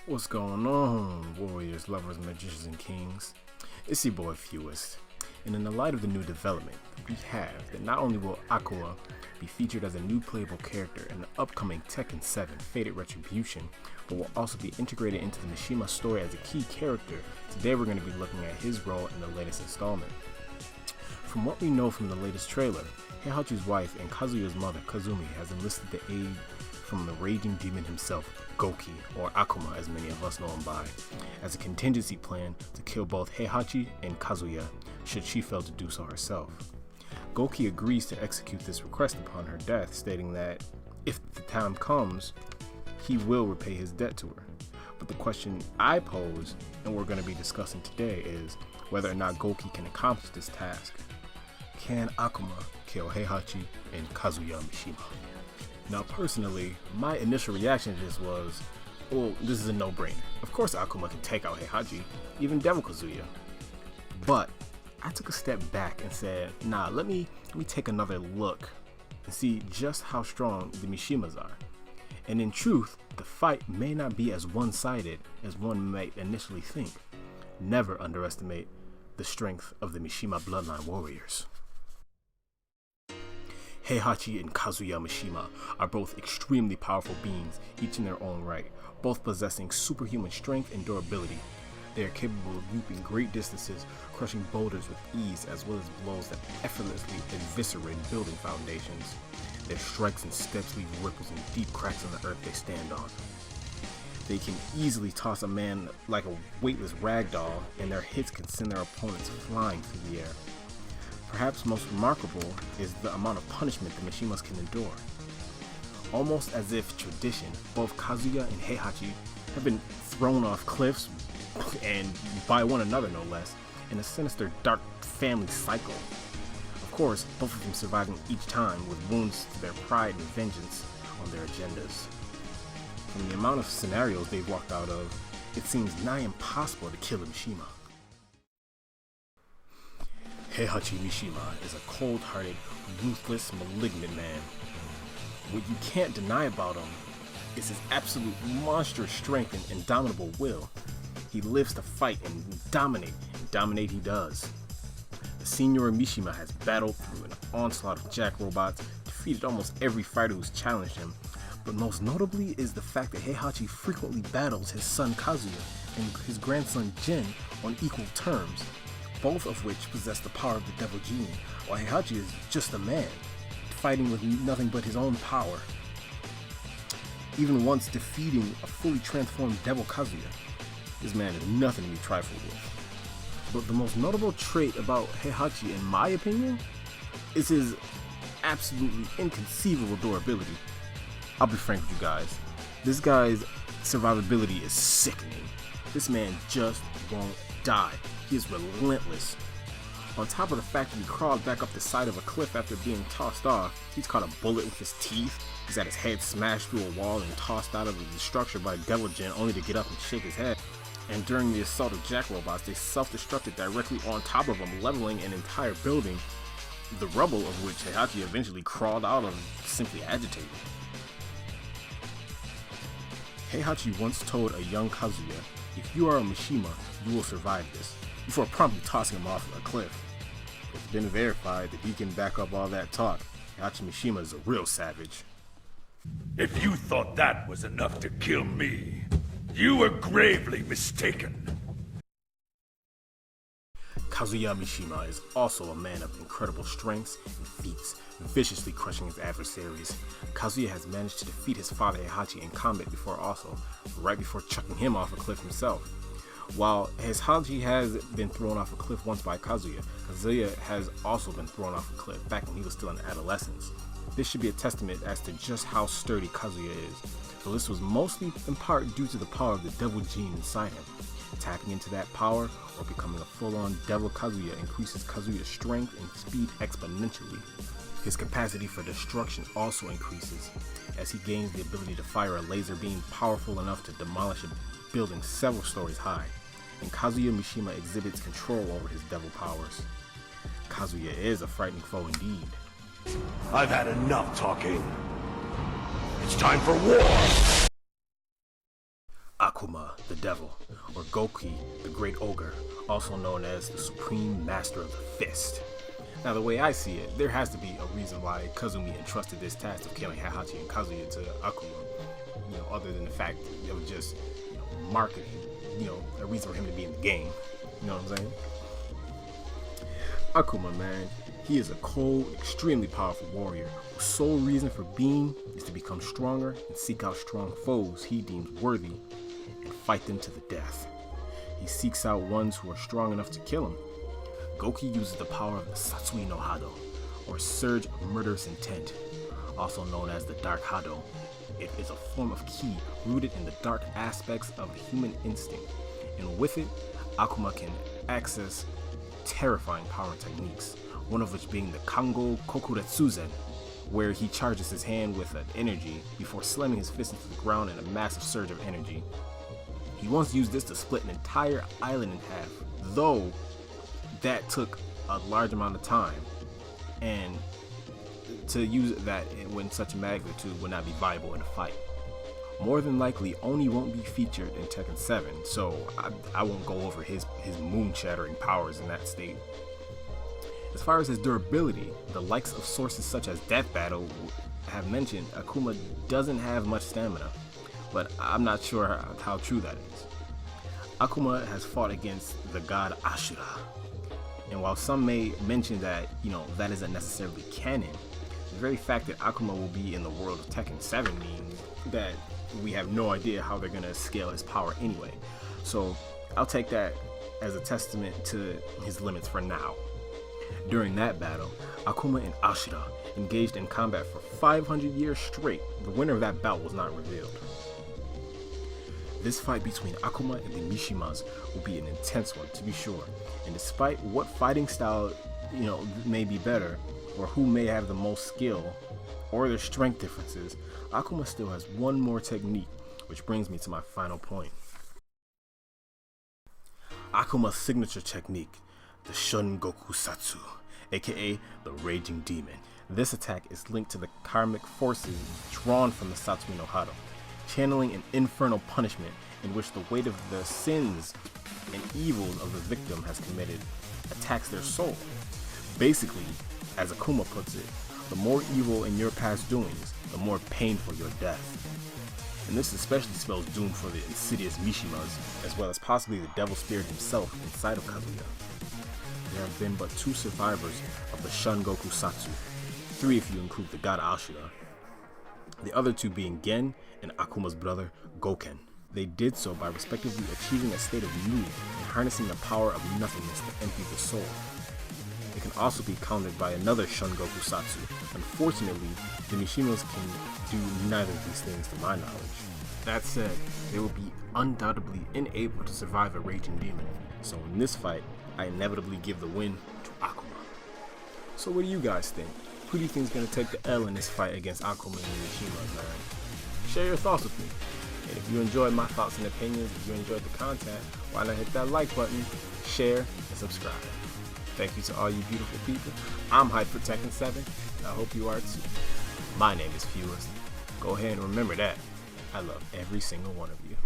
What's going on, warriors, lovers, magicians, and kings? It's your boy Fewezt, and in the light of the new development, we have that not only will Akuma be featured as a new playable character in the upcoming Tekken 7 Fated Retribution, but will also be integrated into the Mishima story as a key character. Today we're going to be looking at his role in the latest installment. From what we know from the latest trailer, Heihachi's wife and Kazuya's mother, Kasumi, has enlisted the aid from the raging demon himself, Goki, or Akuma as many of us know him by, as a contingency plan to kill both Heihachi and Kazuya should she fail to do so herself. Goki agrees to execute this request upon her death, stating that if the time comes, he will repay his debt to her. But the question I pose, and we're going to be discussing today, is whether or not Goki can accomplish this task. Can Akuma kill Heihachi and Kazuya Mishima? Now personally, my initial reaction to this was, well, this is a no-brainer. Of course Akuma can take out Heihachi, even Devil Kazuya. But I took a step back and said, nah, let me take another look and see just how strong the Mishimas are. And in truth, the fight may not be as one-sided as one might initially think. Never underestimate the strength of the Mishima Bloodline warriors. Heihachi and Kazuya Mishima are both extremely powerful beings, each in their own right, both possessing superhuman strength and durability. They are capable of leaping great distances, crushing boulders with ease, as well as blows that effortlessly eviscerate building foundations. Their strikes and steps leave ripples and deep cracks in the earth they stand on. They can easily toss a man like a weightless ragdoll, and their hits can send their opponents flying through the air. Perhaps most remarkable is the amount of punishment the Mishimas can endure. Almost as if tradition, both Kazuya and Heihachi have been thrown off cliffs, and by one another no less, in a sinister dark family cycle. Of course, both of them surviving each time with wounds to their pride and vengeance on their agendas. From the amount of scenarios they've walked out of, it seems nigh impossible to kill a Mishima. Heihachi Mishima is a cold-hearted, ruthless, malignant man. What you can't deny about him is his absolute monstrous strength and indomitable will. He lives to fight and dominate he does. The Senior Mishima has battled through an onslaught of jack robots, defeated almost every fighter who's challenged him, but most notably is the fact that Heihachi frequently battles his son Kazuya and his grandson Jin on equal terms, both of which possess the power of the Devil Genie, while Heihachi is just a man, fighting with nothing but his own power. Even once defeating a fully transformed Devil Kazuya, this man is nothing to be trifled with. But the most notable trait about Heihachi, in my opinion, is his absolutely inconceivable durability. I'll be frank with you guys, this guy's survivability is sickening. This man just won't die. He is relentless. On top of the fact that he crawled back up the side of a cliff after being tossed off, he's caught a bullet with his teeth, he's had his head smashed through a wall and tossed out of the structure by Devil Jin only to get up and shake his head. And during the assault of jack robots, they self-destructed directly on top of him, leveling an entire building, the rubble of which Heihachi eventually crawled out of, simply agitated. Heihachi once told a young Kazuya, "If you are a Mishima, you will survive this," before promptly tossing him off a cliff. It's been verified that he can back up all that talk. Heihachi Mishima is a real savage. If you thought that was enough to kill me, you were gravely mistaken. Kazuya Mishima is also a man of incredible strengths and feats, viciously crushing his adversaries. Kazuya has managed to defeat his father Heihachi in combat before also, right before chucking him off a cliff himself. While Heihachi has been thrown off a cliff once by Kazuya, Kazuya has also been thrown off a cliff back when he was still in adolescence. This should be a testament as to just how sturdy Kazuya is, though this was mostly in part due to the power of the Devil Gene inside him. Tapping into that power or becoming a full-on Devil Kazuya increases Kazuya's strength and speed exponentially. His capacity for destruction also increases, as he gains the ability to fire a laser beam powerful enough to demolish a building several stories high, and Kazuya Mishima exhibits control over his devil powers. Kazuya is a frightening foe indeed. I've had enough talking. It's time for war! Akuma, the devil, or Goki, the great ogre, also known as the supreme master of the fist. Now, the way I see it, there has to be a reason why Kasumi entrusted this task of killing Heihachi and Kazuya to Akuma, other than the fact it was just, marketing, a reason for him to be in the game. You know what I'm saying? Akuma, man, he is a cold, extremely powerful warrior whose sole reason for being is to become stronger and seek out strong foes he deems worthy and fight them to the death. He seeks out ones who are strong enough to kill him. Goki uses the power of the Satsui no Hado, or Surge of Murderous Intent, also known as the Dark Hado. It is a form of ki rooted in the dark aspects of the human instinct, and with it, Akuma can access terrifying power techniques, one of which being the Kango Kokuretsuzen, where he charges his hand with an energy before slamming his fist into the ground in a massive surge of energy. He once used this to split an entire island in half, though that took a large amount of time, and to use that in such a magnitude would not be viable in a fight. More than likely, Oni won't be featured in Tekken 7, so I won't go over his moon-shattering powers in that state. As far as his durability, the likes of sources such as Death Battle have mentioned Akuma doesn't have much stamina, but I'm not sure how true that is. Akuma has fought against the god Ashura, and while some may mention that, that isn't necessarily canon, the very fact that Akuma will be in the world of Tekken 7 means that we have no idea how they're going to scale his power anyway. So I'll take that as a testament to his limits for now. During that battle, Akuma and Ashura engaged in combat for 500 years straight. The winner of that bout was not revealed. This fight between Akuma and the Mishimas will be an intense one, to be sure, and despite what fighting style may be better, or who may have the most skill, or their strength differences, Akuma still has one more technique, which brings me to my final point. Akuma's signature technique, the Shungoku Satsu, aka the Raging Demon. This attack is linked to the karmic forces drawn from the Satsui no Hado, channeling an infernal punishment in which the weight of the sins and evils of the victim has committed attacks their soul. Basically, as Akuma puts it, the more evil in your past doings, the more painful your death. And this especially spells doom for the insidious Mishimas, as well as possibly the devil spirit himself inside of Kazuya. There have been but 2 survivors of the Shungoku Satsu, 3 if you include the god Ashura, the other 2 being Gen and Akuma's brother Goken. They did so by respectively achieving a state of need and harnessing the power of nothingness to empty the soul. It can also be countered by another Shungoku Satsu. Unfortunately, the Mishimas can do neither of these things to my knowledge. That said, they will be undoubtedly unable to survive a Raging Demon, so in this fight, I inevitably give the win to Akuma. So what do you guys think? Who do you think is going to take the L in this fight against Akuma and the Mishimas, man? Share your thoughts with me. And if you enjoyed my thoughts and opinions, if you enjoyed the content, why not hit that like button, share, and subscribe. Thank you to all you beautiful people. I'm hyped for Tekken 7, and I hope you are too. My name is Fewezt. Go ahead and remember that. I love every single one of you.